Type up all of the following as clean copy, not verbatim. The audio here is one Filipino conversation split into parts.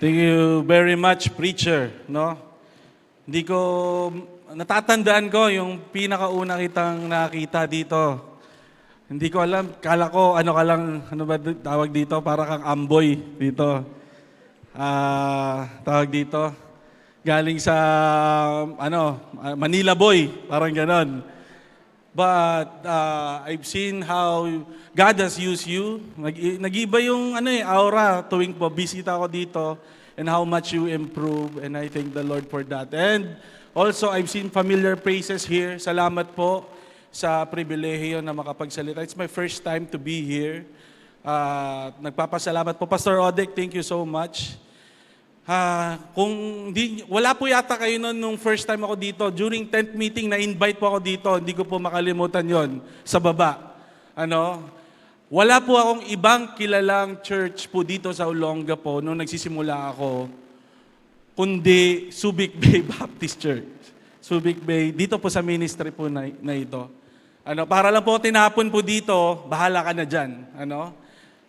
Thank you very much, preacher. No? Hindi ko, natatandaan ko yung pinakauna kitang nakita dito. Hindi ko alam, kala ko ano ka lang, ano ba tawag dito? Para kang amboy dito. Tawag dito. Galing sa, Manila boy, parang ganon. But I've seen how God has used you. Nag-iba yung aura tuwing po bisita ako dito and how much you improve, and I thank the Lord for that. And also I've seen familiar faces here. Salamat po sa pribilehiyo na makapagsalita. It's my first time to be here. Nagpapasalamat po Pastor Odek, thank you so much. Wala po yata kayo nung first time ako dito. During 10th meeting, na-invite po ako dito. Hindi ko po makalimutan yon sa baba. Wala po akong ibang kilalang church po dito sa Olonga po nung nagsisimula ako, kundi Subic Bay Baptist Church. Subic Bay, dito po sa ministry po na ito. Para lang po tinapon po dito, bahala ka na dyan.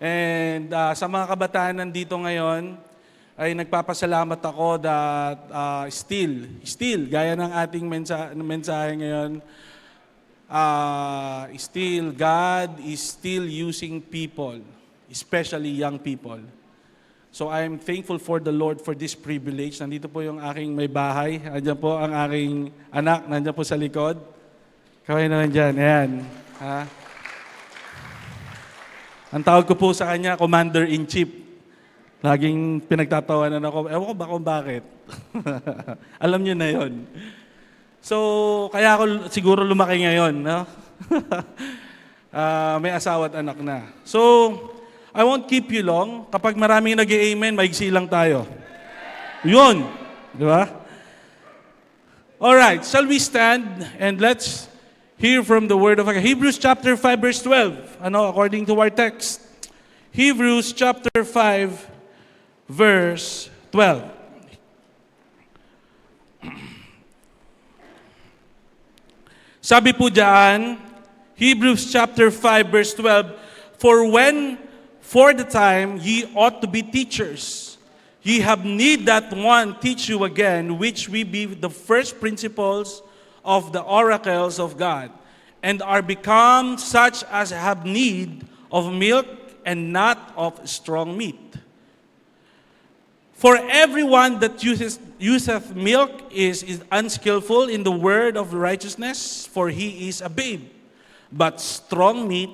And sa mga kabataan nandito ngayon, ay nagpapasalamat ako that still, gaya ng ating mensahe ngayon, still, God is still using people, especially young people. So I'm thankful for the Lord for this privilege. Nandito po yung aking may bahay. Nandiyan po ang aking anak, nandiyan po sa likod. Kaway naman dyan, ayan. Ang tawag ko po sa kanya, Commander-in-Chief. Laging pinagtatawanan ako. Ewan ko ba kung bakit? Alam niyo na yon. So, kaya ako siguro lumaki ngayon. No? May asawa at anak na. So, I won't keep you long. Kapag maraming nag-i-amen, maigsi lang tayo. Yun. Di ba? Alright, shall we stand and let's hear from the word of God. Hebrews chapter 5 verse 12. According to our text. Hebrews chapter 5 verse 12. Sabi po diyan, Hebrews chapter 5 verse 12, For the time ye ought to be teachers, ye have need that one teach you again, which we be the first principles of the oracles of God, and are become such as have need of milk and not of strong meat. For everyone that useth milk is unskillful in the word of righteousness, for he is a babe. But strong meat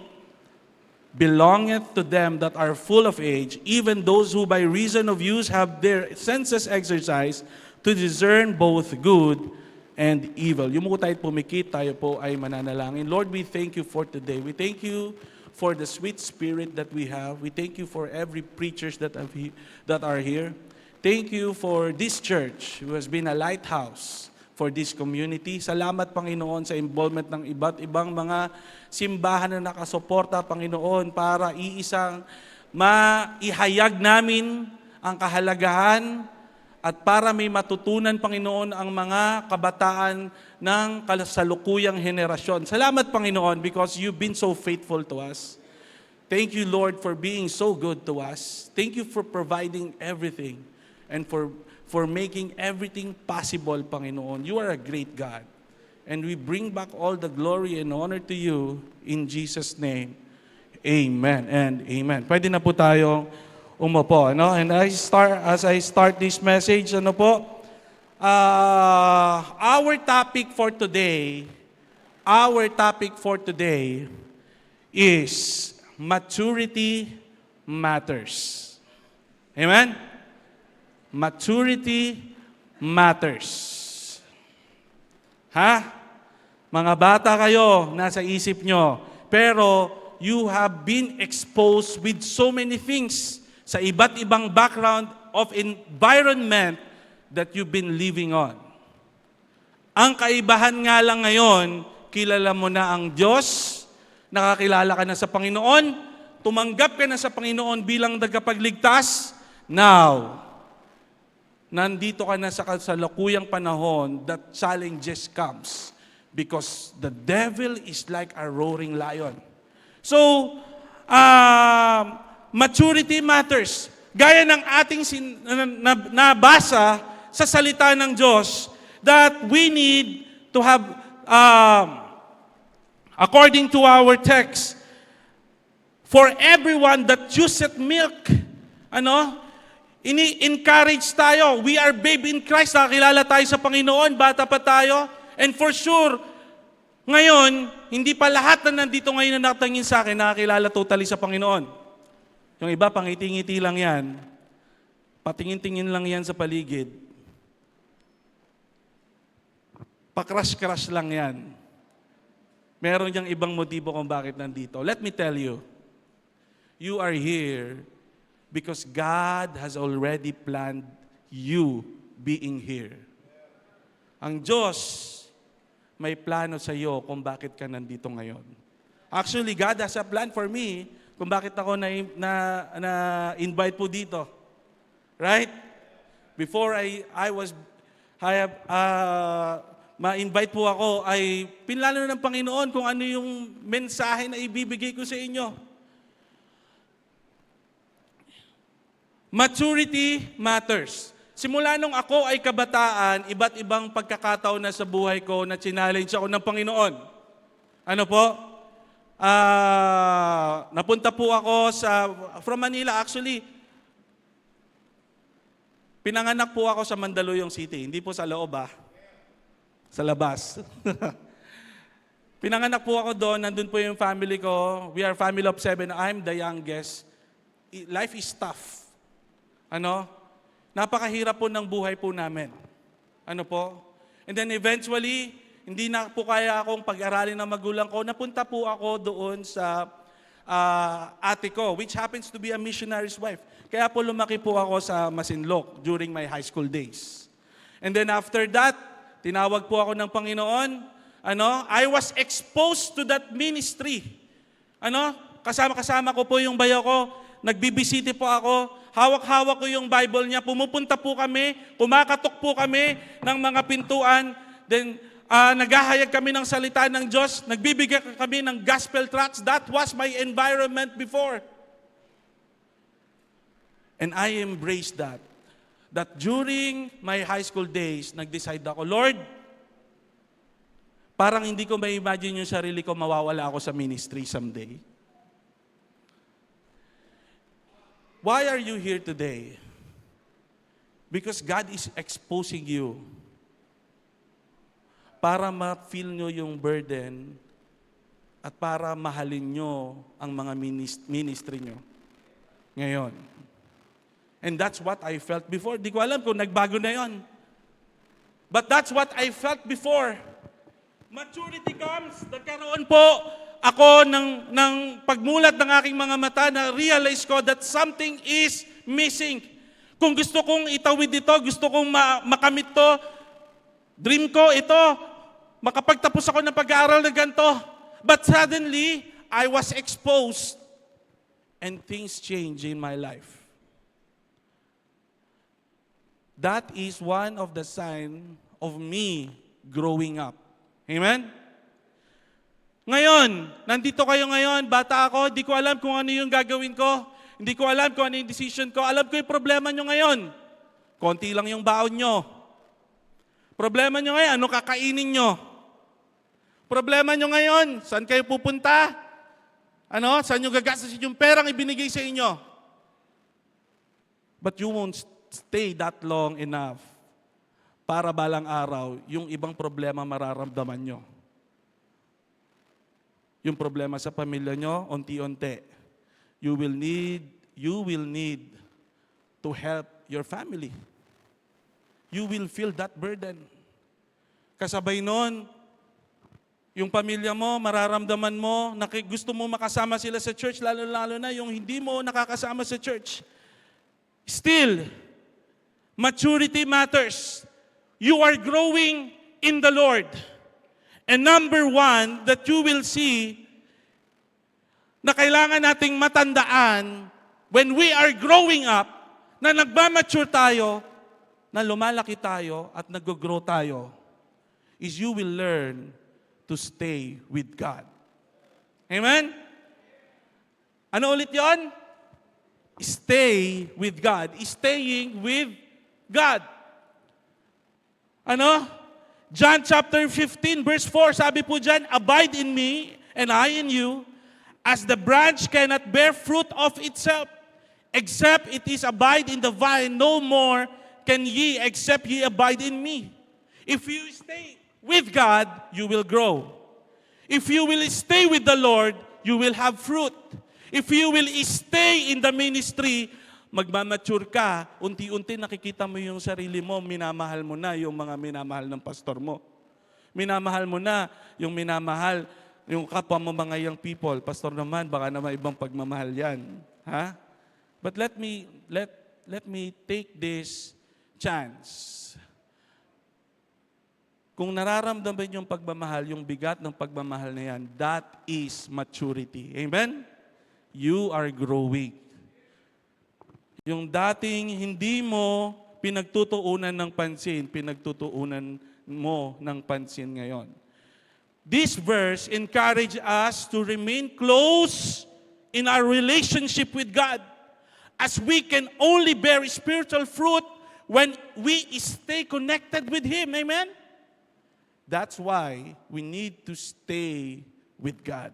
belongeth to them that are full of age, even those who by reason of use have their senses exercised to discern both good and evil. Yumuko tayo pumikit, tayo po ay mananalangin. Lord, we thank you for today. We thank you for the sweet spirit that we have. We thank you for every preachers that are here. Thank you for this church who has been a lighthouse for this community. Salamat, Panginoon, sa involvement ng iba't ibang mga simbahan na nakasuporta, Panginoon, para maihayag namin ang kahalagahan at para may matutunan, Panginoon, ang mga kabataan ng kasalukuyang henerasyon. Salamat, Panginoon, because you've been so faithful to us. Thank you, Lord, for being so good to us. Thank you for providing everything. And for making everything possible, Panginoon. You are a great God. And we bring back all the glory and honor to you in Jesus' name. Amen and amen. Pwede na po tayong umupo. And as I start this message, our topic for today is maturity matters. Amen? Maturity matters. Mga bata kayo, nasa isip nyo. Pero you have been exposed with so many things sa iba't ibang background of environment that you've been living on. Ang kaibahan nga lang ngayon, kilala mo na ang Diyos, nakakilala ka na sa Panginoon, tumanggap ka na sa Panginoon bilang tagapagligtas. Now, nandito ka na sa kasalukuyang panahon that challenges comes because the devil is like a roaring lion. So, maturity matters. gaya ng ating nabasa sa salita ng Diyos, that we need to have, according to our text, for everyone that useth milk, ini-encourage tayo. We are babe in Christ. Nakakilala tayo sa Panginoon. Bata pa tayo. And for sure, ngayon, hindi pa lahat na nandito ngayon na nakatingin sa akin nakakilala totally sa Panginoon. Yung iba, pangiti-ngiti lang yan. Patingin-tingin lang yan sa paligid. Pakrush-crush lang yan. Meron diyang ibang motibo kung bakit nandito. Let me tell you, you are here because God has already planned you being here. Ang Diyos may plano sa iyo kung bakit ka nandito ngayon. Actually, God has a plan for me kung bakit ako na-invite po dito. Right? Before ma-invite po ako, ay pinlano ng Panginoon kung ano yung mensahe na ibibigay ko sa inyo. Maturity matters. Simula nung ako ay kabataan, iba't ibang pagkakataon na sa buhay ko na challenge ako ng Panginoon. Ano po? Napunta po ako from Manila actually. Pinanganak po ako sa Mandaluyong City, hindi po sa loob sa labas. Pinanganak po ako doon, nandun po yung family ko. We are family of 7, I'm the youngest. Life is tough. Napakahirap po ng buhay po namin. And then eventually, hindi na po kaya akong pag-aralin ng magulang ko. Napunta po ako doon sa ate ko, which happens to be a missionary's wife. Kaya po lumaki po ako sa Masinloc during my high school days. And then after that, tinawag po ako ng Panginoon. I was exposed to that ministry. Kasama-kasama ko po yung bayo ko. Nagbibisite po ako. Hawak-hawak ko yung Bible niya. Pumupunta po kami. Kumakatok po kami ng mga pintuan. Then, naghahayag kami ng salita ng Diyos, nagbibigay kami ng gospel tracts. That was my environment before. And I embraced that. That during my high school days, nag-decide ako, Lord, parang hindi ko ma-imagine yung sarili ko mawawala ako sa ministry someday. Why are you here today? Because God is exposing you para ma-feel nyo yung burden at para mahalin nyo ang mga ministry nyo ngayon. And that's what I felt before. Di ko alam kung nagbago na yon. But that's what I felt before. Maturity comes. Nagkaroon po ako ng pagmulat ng aking mga mata na realize ko that something is missing. Kung gusto kong itawid ito, gusto kong makamit to, dream ko ito, makapagtapos ako ng pag-aaral na ganito. But suddenly, I was exposed and things changed in my life. That is one of the signs of me growing up. Amen? Ngayon, nandito kayo ngayon, bata ako, di ko alam kung ano yung gagawin ko. Hindi ko alam kung ano yung decision ko. Alam ko yung problema nyo ngayon. Konti lang yung baon nyo. Problema nyo ngayon, ano kakainin nyo? Problema nyo ngayon, saan kayo pupunta? Saan nyo gagastasin yung perang ibinigay sa inyo? But you won't stay that long enough para balang araw, yung ibang problema mararamdaman nyo. Yung problema sa pamilya nyo, unti-unti. You will need to help your family. You will feel that burden. Kasabay nun, yung pamilya mo, mararamdaman mo, gusto mo makasama sila sa church, lalo-lalo na yung hindi mo nakakasama sa church. Still, maturity matters. You are growing in the Lord. And number one, that you will see na kailangan nating matandaan when we are growing up, na nagmamature tayo, na lumalaki tayo at nag-grow tayo, is you will learn to stay with God. Amen? Ano ulit yon? stay with God. Staying with God. Ano? John chapter 15 verse 4, sabi po dyan, abide in me and I in you, as the branch cannot bear fruit of itself, except it is abide in the vine, no more can ye except ye abide in me. If you stay with God, you will grow. If you will stay with the Lord, you will have fruit. If you will stay in the ministry, magmamature ka, unti-unti nakikita mo yung sarili mo, minamahal mo na yung mga minamahal ng pastor mo. Minamahal mo na yung minamahal, yung kapwa mo mga young people. Pastor naman, baka naman ibang pagmamahal yan. Ha? But let me take this chance. Kung nararamdaman yung pagmamahal, yung bigat ng pagmamahal na yan, that is maturity. Amen? You are growing. Yung dating hindi mo pinagtutuunan ng pansin, pinagtutuunan mo ng pansin ngayon. This verse encourages us to remain close in our relationship with God, as we can only bear spiritual fruit when we stay connected with Him. Amen? That's why we need to stay with God.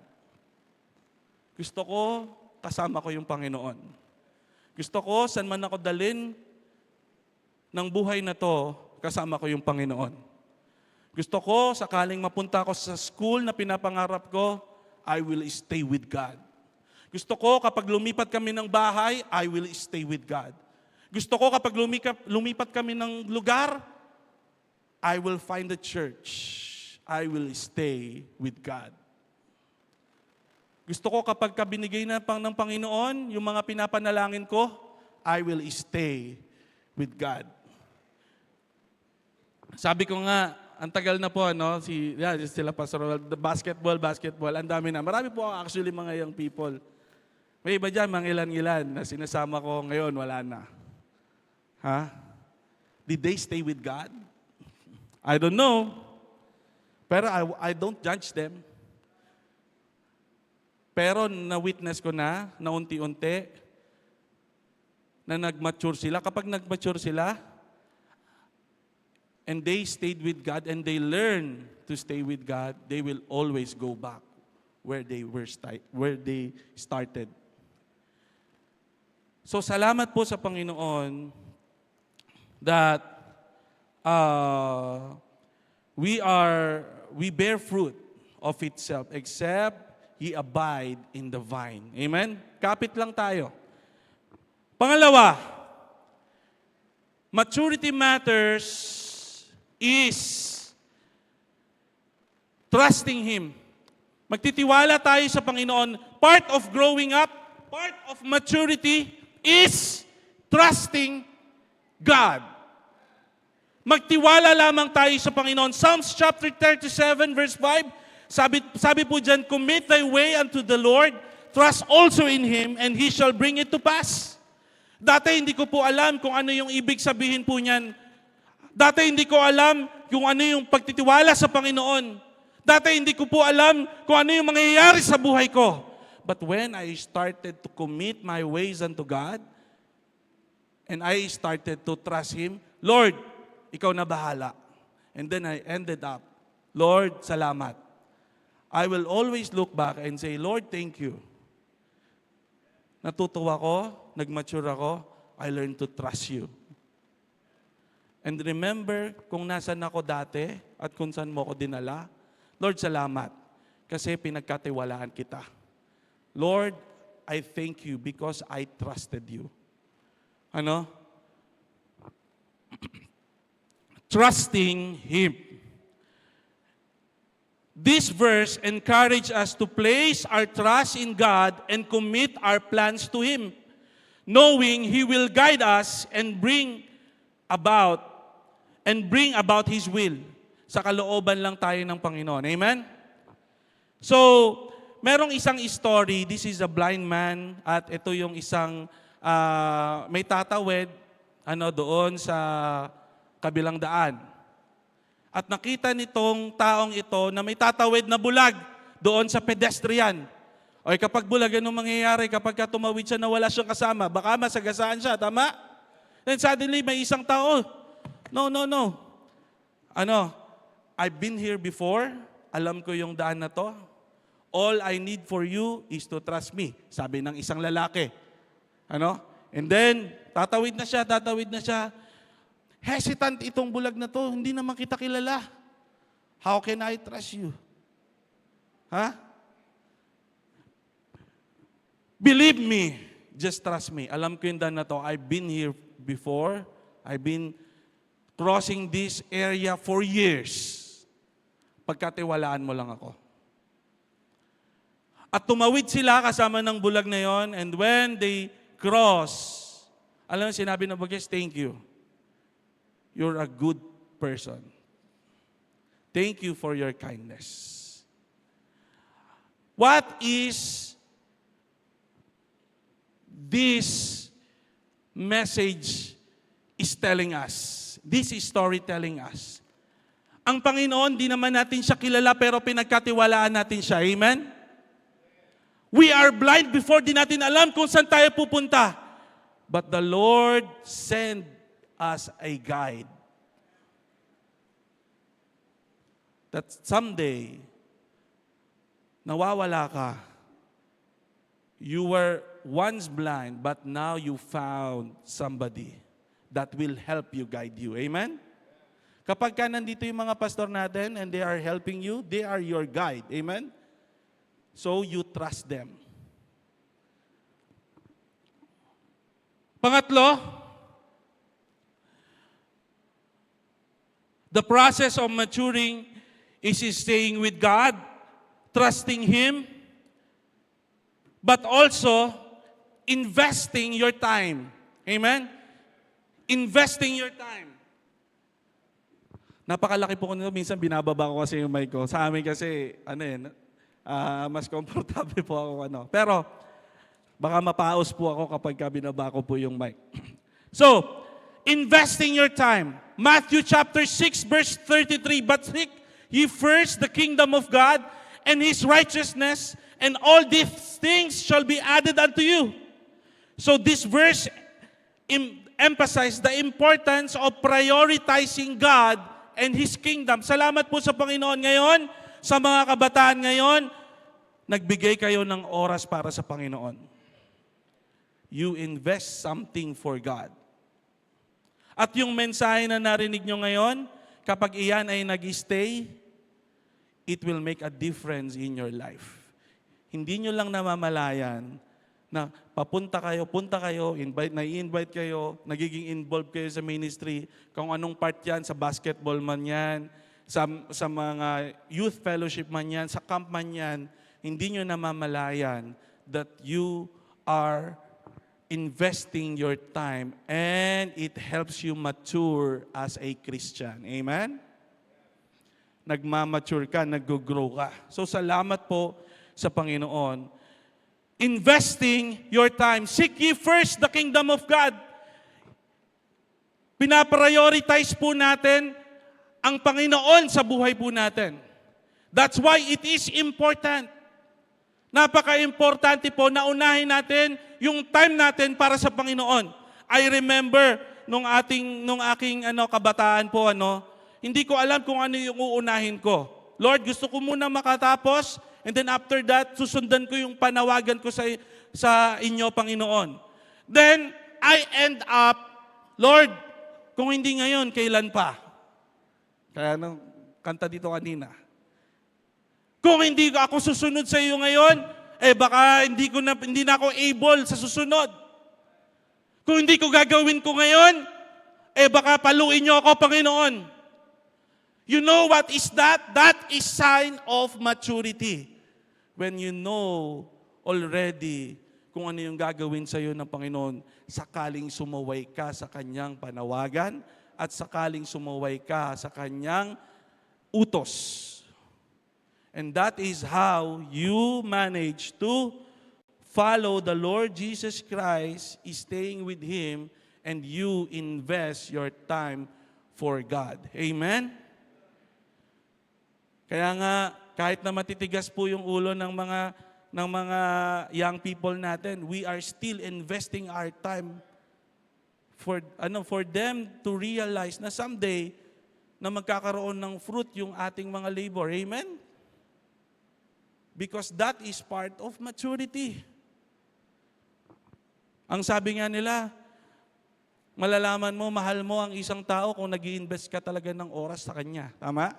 Gusto ko, kasama ko yung Panginoon. Gusto ko, saan man ako dalhin ng buhay na to, kasama ko yung Panginoon. Gusto ko, sakaling mapunta ako sa school na pinapangarap ko, I will stay with God. Gusto ko, kapag lumipat kami ng bahay, I will stay with God. Gusto ko, kapag lumipat kami ng lugar, I will find a church. I will stay with God. Gusto ko kapag binigay na ng Panginoon, yung mga pinapanalangin ko, I will stay with God. Sabi ko nga, ang tagal na po, no? Sila Pastor, basketball, ang dami na. Marami po actually mga young people. May iba dyan, mga ilan-ilan na sinasama ko ngayon, wala na. Ha? Did they stay with God? I don't know. Pero I don't judge them. Pero na-witness ko na unti-unti, na nag-mature sila. Kapag nag-mature sila, and they stayed with God, and they learn to stay with God, they will always go back where they started. So salamat po sa Panginoon that we bear fruit of itself, except Ye abide in the vine. Amen? Kapit lang tayo. Pangalawa, maturity matters is trusting Him. Magtitiwala tayo sa Panginoon. Part of growing up, part of maturity is trusting God. Magtiwala lamang tayo sa Panginoon. Psalms chapter 37 verse 5, sabi po dyan, commit thy way unto the Lord, trust also in Him, and He shall bring it to pass. Dati hindi ko po alam kung ano yung ibig sabihin po niyan. Dati hindi ko alam kung ano yung pagtitiwala sa Panginoon. Dati hindi ko po alam kung ano yung mangyayari sa buhay ko. But when I started to commit my ways unto God, and I started to trust Him, Lord, Ikaw na bahala. And then I ended up, Lord, salamat. I will always look back and say, Lord, thank you. Natutuwa ko, nag-mature ako, I learned to trust you. And remember kung nasan ako dati at kung saan mo ako dinala, Lord, salamat. Kasi pinagkatiwalaan kita. Lord, I thank you because I trusted you. Ano? Trusting Him. This verse encourages us to place our trust in God and commit our plans to Him, knowing He will guide us and bring about His will. Sa kalooban lang tayo ng Panginoon. Amen? So, merong isang story. This is a blind man at ito yung isang may tatawid doon sa kabilang daan. At nakita nitong taong ito na may tatawid na bulag doon sa pedestrian. O kapag bulag, anong mangyayari? Kapag tumawid siya na wala siyang kasama, baka masagasaan siya, tama? Then suddenly, may isang tao, no. I've been here before, alam ko yung daan na to. All I need for you is to trust me, sabi ng isang lalaki. And then, tatawid na siya. Hesitant itong bulag na to, hindi naman kita kilala. How can I trust you? Believe me, just trust me. Alam ko yung daan na to. I've been here before. I've been crossing this area for years. Pagkatiwalaan mo lang ako. At tumawid sila kasama ng bulag na yon, and when they cross, alam mo sinabi ng bagay, thank you. You're a good person. Thank you for your kindness. What is this message is telling us? This is story telling us. Ang Panginoon, di naman natin siya kilala pero pinagkatiwalaan natin siya. Amen? We are blind before di natin alam kung saan tayo pupunta. But the Lord sent us a guide. That someday, nawawala ka. You were once blind, but now you found somebody that will help you, guide you. Amen? Kapag ka nandito yung mga pastor natin and they are helping you, they are your guide. Amen? So you trust them. Pangatlo, the process of maturing is staying with God, trusting Him, but also investing your time. Amen? Investing your time. Napakalaki po ko nito. Minsan binababa ko kasi yung mic ko. Sa amin kasi, mas komportable po ako. Pero, baka mapaos po ako kapag binaba ko po yung mic. So, investing your time. Matthew chapter 6, verse 33, "But seek ye first the kingdom of God and His righteousness, and all these things shall be added unto you." So this verse emphasizes the importance of prioritizing God and His kingdom. Salamat po sa Panginoon ngayon, sa mga kabataan ngayon, nagbigay kayo ng oras para sa Panginoon. You invest something for God. At yung mensahe na narinig nyo ngayon, kapag iyan ay nag-stay, it will make a difference in your life. Hindi nyo lang namamalayan na punta kayo, nai-invite kayo, nagiging involved kayo sa ministry, kung anong part yan, sa basketball man yan, sa mga youth fellowship man yan, sa camp man yan, hindi nyo namamalayan that you are investing your time and it helps you mature as a Christian. Amen? Nagmamature ka, nag-grow ka. So salamat po sa Panginoon. Investing your time. Seek ye first the kingdom of God. Pinaprioritize po natin ang Panginoon sa buhay po natin. That's why it is important. Napaka-importante po na unahin natin yung time natin para sa Panginoon. I remember nung aking kabataan po, hindi ko alam kung ano yung uunahin ko. Lord, gusto ko muna makatapos, and then after that, susundan ko yung panawagan ko sa inyo, Panginoon. Then, I end up, Lord, kung hindi ngayon, kailan pa? Kaya kanta dito kanina. Kung hindi ako susunod sa iyo ngayon, baka hindi na ako able sa susunod. Kung hindi ko gagawin ko ngayon, baka paluin niyo ako, Panginoon. You know what is that? That is sign of maturity. When you know already kung ano yung gagawin sa iyo ng Panginoon, sakaling sumuway ka sa Kanyang panawagan at sakaling sumuway ka sa Kanyang utos. And that is how you manage to follow the Lord Jesus Christ, staying with Him, and you invest your time for God. Amen? Kaya nga, kahit na matitigas po yung ulo ng mga ng mga young people natin, we are still investing our time for them to realize na someday na magkakaroon ng fruit yung ating mga labor. Amen? Because that is part of maturity. Ang sabi nga nila, malalaman mo, mahal mo ang isang tao kung nag-i-invest ka talaga ng oras sa kanya. Tama?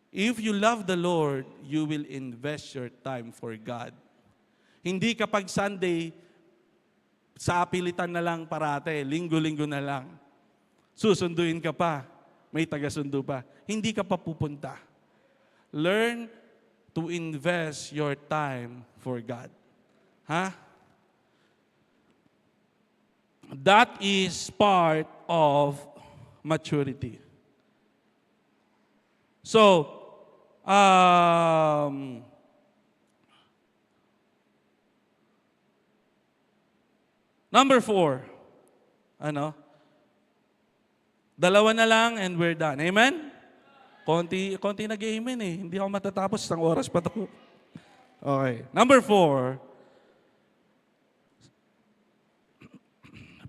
If you love the Lord, you will invest your time for God. Hindi kapag Sunday, sa apilitan na lang parate, linggo-linggo na lang. Susunduin ka pa, may taga-sundo pa. Hindi ka pa pupunta. Learn to invest your time for God. Ha? That is part of maturity. So, number 4. Dalawa na lang and we're done. Amen? Konti nag-amen eh. Hindi ako matatapos. Isang oras pa to. Okay. Number 4.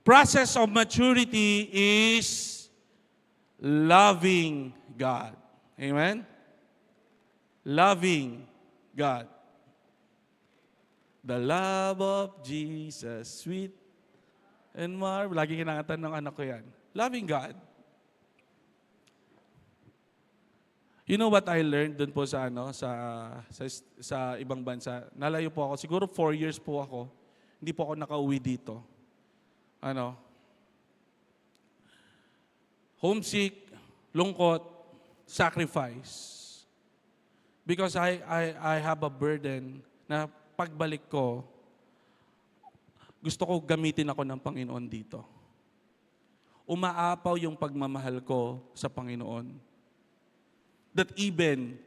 Process of maturity is loving God. Amen? Loving God. The love of Jesus, sweet and marvelous. Lagi kinakanta ng anak ko yan. Loving God. You know what I learned dun po sa ibang bansa? Nalayo po ako. Siguro 4 years po ako. Hindi po ako nakauwi dito. Homesick, lungkot, sacrifice. Because I have a burden na pagbalik ko, gusto ko gamitin ako ng Panginoon dito. Umaapaw yung pagmamahal ko sa Panginoon. That even,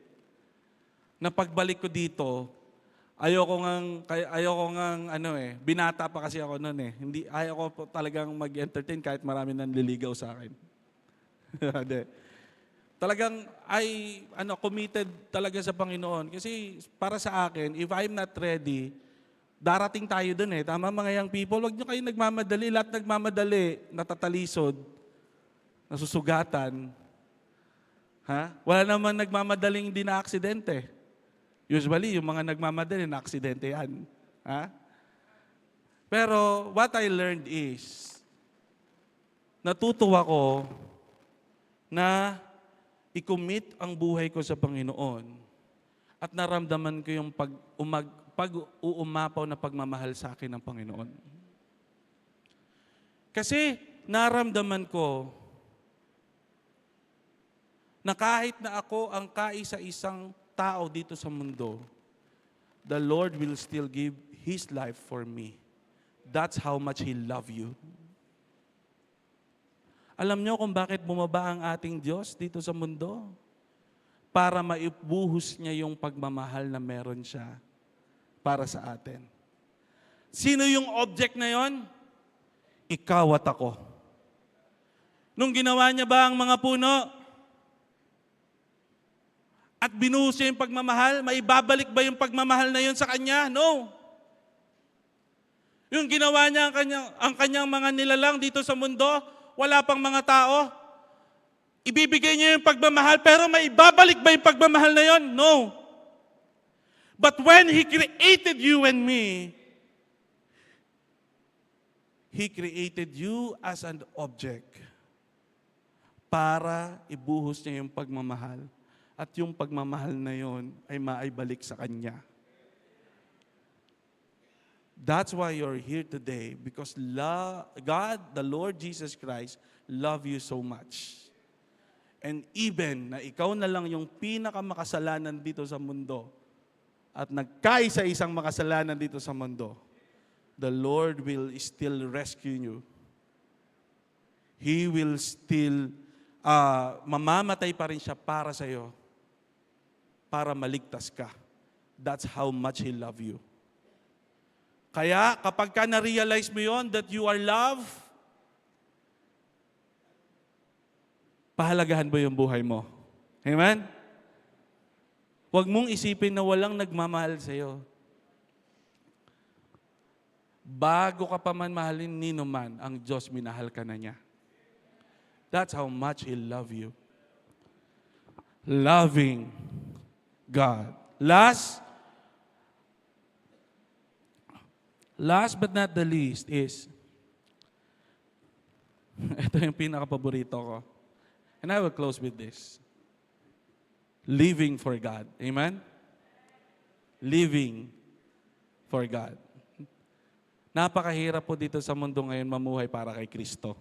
na pagbalik ko dito, ayoko ngang binata pa kasi ako noon eh. Ayoko po talagang mag-entertain kahit marami nang liligaw sa akin. Talagang committed talaga sa Panginoon. Kasi para sa akin, if I'm not ready, darating tayo dun eh. Tama mga young people, huwag nyo kayo nagmamadali. Lahat nagmamadali, natatalisod, nasusugatan. Wala naman nagmamadaling hindi na aksidente. Usually, yung mga nagmamadali na aksidente yan. Pero what I learned is, natutuwa ko na i-commit ang buhay ko sa Panginoon at naramdaman ko yung pag-uumapaw na pagmamahal sa akin ng Panginoon. Kasi naramdaman ko na kahit na ako ang kaisa-isang tao dito sa mundo, the Lord will still give His life for me. That's how much He love you. Alam niyo kung bakit bumaba ang ating Diyos dito sa mundo? Para maibuhos niya yung pagmamahal na meron siya para sa atin. Sino yung object na yon? Ikaw at ako. Nung ginawa niya ba ang mga puno? At binuhos niya yung pagmamahal, maibabalik ba yung pagmamahal na yun sa Kanya? No. Yung ginawa niya ang kanyang mga nilalang dito sa mundo, wala pang mga tao, ibibigay niya yung pagmamahal, pero maibabalik ba yung pagmamahal na yun? No. But when He created you and me, He created you as an object para ibuhos niya yung pagmamahal. At yung pagmamahal na yon ay maibalik sa Kanya. That's why you're here today, because God, the Lord Jesus Christ, love you so much. And even na ikaw na lang yung pinakamakasalanan dito sa mundo at nagkaisa-isang makasalanan dito sa mundo, the Lord will still rescue you. He will still mamamatay pa rin siya para sa iyo, para maligtas ka. That's how much He love you. Kaya kapag ka na-realize mo yon that you are loved, pahalagahan mo yung buhay mo. Amen? Huwag mong isipin na walang nagmamahal sa'yo. Bago ka pa man mahalin nino man, ang Diyos minahal ka na niya. That's how much He love you. Loving God. Last but not the least is, ito yung pinaka-paborito ko. And I will close with this. Living for God. Amen? Living for God. Napakahirap po dito sa mundo ngayon mamuhay para kay Kristo.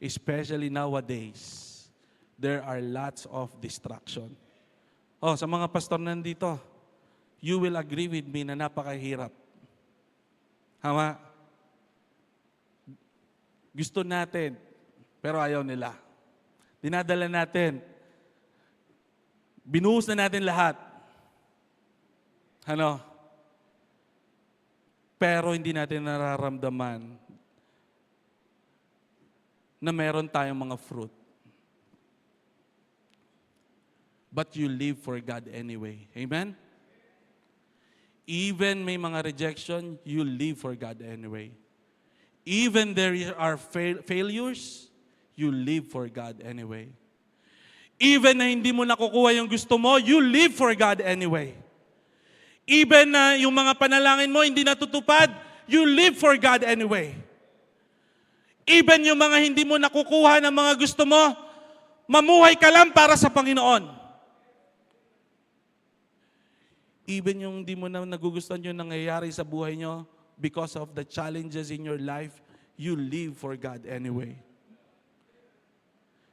Especially nowadays, there are lots of distraction. Oh, sa mga pastor nandito, you will agree with me na napakahirap. Tama? Gusto natin, pero ayaw nila. Dinadala natin. Binuhos na natin lahat. Ano? Pero hindi natin nararamdaman na meron tayong mga fruit. But you live for God anyway. Amen? Even may mga rejection, you live for God anyway. Even there are failures, you live for God anyway. Even na hindi mo nakukuha yung gusto mo, you live for God anyway. Even na yung mga panalangin mo hindi natutupad, you live for God anyway. Even yung mga hindi mo nakukuha ng mga gusto mo, mamuhay ka lang para sa Panginoon. Even yung hindi mo na nagugustuhan yung nangyayari sa buhay nyo, because of the challenges in your life, you live for God anyway.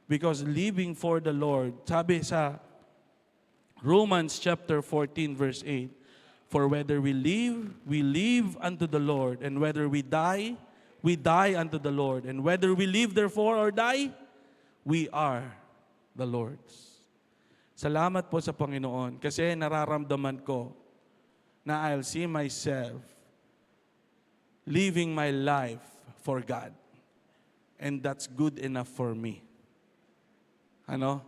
Because living for the Lord, sabi sa Romans chapter 14 verse 8, for whether we live unto the Lord, and whether we die unto the Lord, and whether we live therefore or die, we are the Lord's. Salamat po sa Panginoon kasi nararamdaman ko na I'll see myself living my life for God. And that's good enough for me. Ano?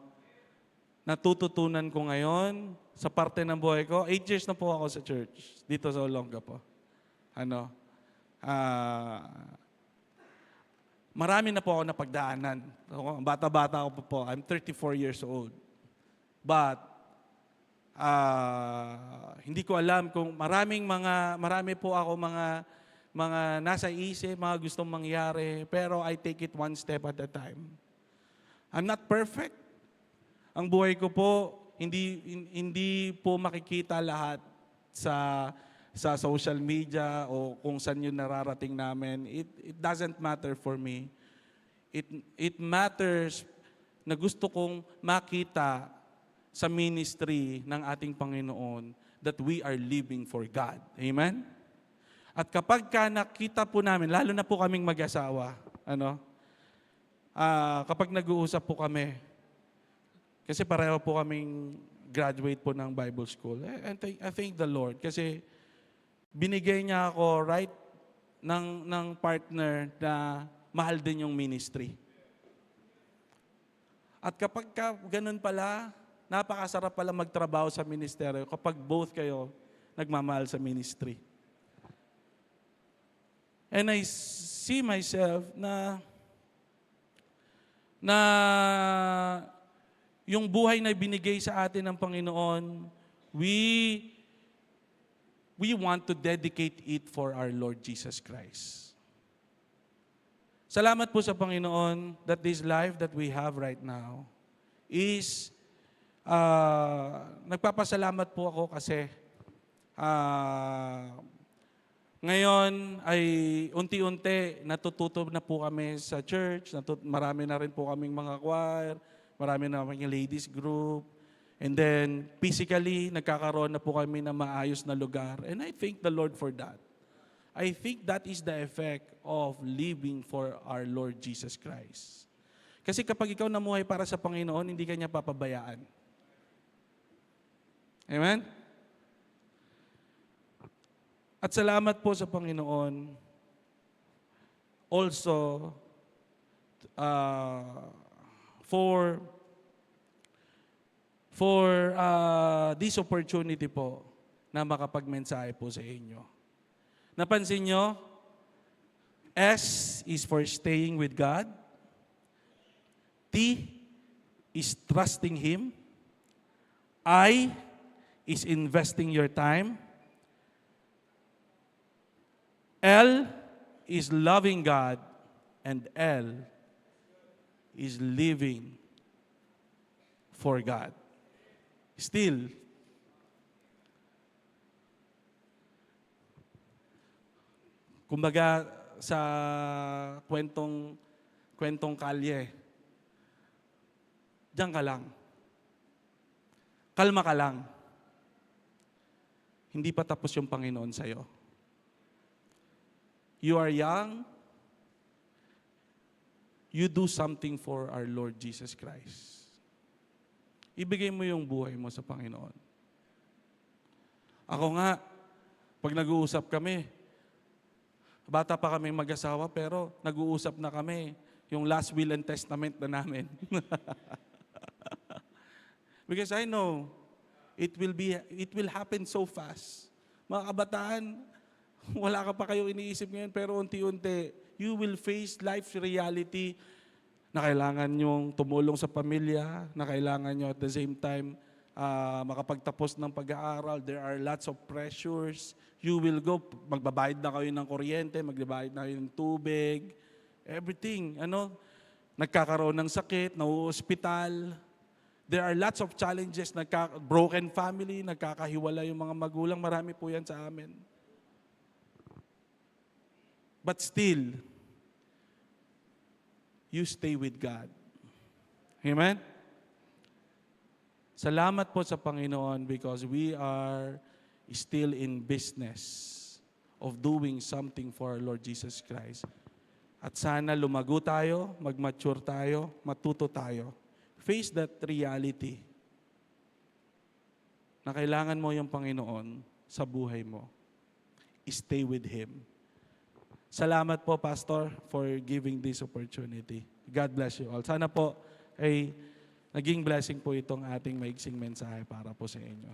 Natututunan ko ngayon sa parte ng buhay ko. 8 years na po ako sa church. Dito sa Olongapo. Ano? Marami na po ako napagdaanan. Bata-bata ako po. I'm 34 years old. But, hindi ko alam kung marami po ako mga nasa isip, mga gustong mangyari, pero I take it one step at a time. I'm not perfect. Ang buhay ko po, hindi po makikita lahat sa social media o kung saan yun nararating namin. It doesn't matter for me. It matters na gusto kong makita sa ministry ng ating Panginoon that we are living for God. Amen? At kapag nakita po namin, lalo na po kaming mag-asawa, kapag nag-uusap po kami, kasi pareho po kaming graduate po ng Bible School. And I thank the Lord kasi binigay niya ako ng partner na mahal din yung ministry. At kapag ganun pala, napakasarap pala magtrabaho sa ministeryo kapag both kayo nagmamahal sa ministry. And I see myself na yung buhay na binigay sa atin ng Panginoon, we want to dedicate it for our Lord Jesus Christ. Salamat po sa Panginoon that this life that we have right now is, nagpapasalamat po ako kasi ngayon ay unti-unti natututo na po kami sa church, marami na rin po kaming mga choir, marami na kaming ladies group, and then physically nagkakaroon na po kami ng maayos na lugar. And I thank the Lord for that. I think that is the effect of living for our Lord Jesus Christ. Kasi kapag ikaw namuhay para sa Panginoon, hindi ka niya papabayaan. Amen? At salamat po sa Panginoon also for for this opportunity po na makapagmensahe po sa inyo. Napansin nyo, S is for staying with God. T is trusting Him. I is investing your time. L is loving God. And L is living for God. Still, kumbaga sa kwentong kalye, diyan ka lang. Kalma ka lang. Hindi pa tapos yung Panginoon sa'yo. You are young. You do something for our Lord Jesus Christ. Ibigay mo yung buhay mo sa Panginoon. Ako nga, pag nag-uusap kami, bata pa kaming mag-asawa, pero nag-uusap na kami yung last will and testament na namin. Because I know, it will happen so fast. Mga kabataan, wala ka pa kayong iniisip ngayon, pero unti-unti, you will face life's reality na kailangan nyong tumulong sa pamilya, na kailangan nyo at the same time makapagtapos ng pag-aaral. There are lots of pressures. You will go, magbabayad na kayo ng kuryente, magbabayad na kayo ng tubig, everything. Nagkakaroon ng sakit, nauospital. There are lots of challenges, broken family, nagkakahiwala yung mga magulang. Marami po yan sa amin. But still, you stay with God. Amen? Salamat po sa Panginoon because we are still in business of doing something for our Lord Jesus Christ. At sana lumago tayo, mag-mature tayo, matuto tayo. Face that reality na kailangan mo yung Panginoon sa buhay mo. Stay with Him. Salamat po, Pastor, for giving this opportunity. God bless you all. Sana po ay naging blessing po itong ating maiksing mensahe para po sa inyo.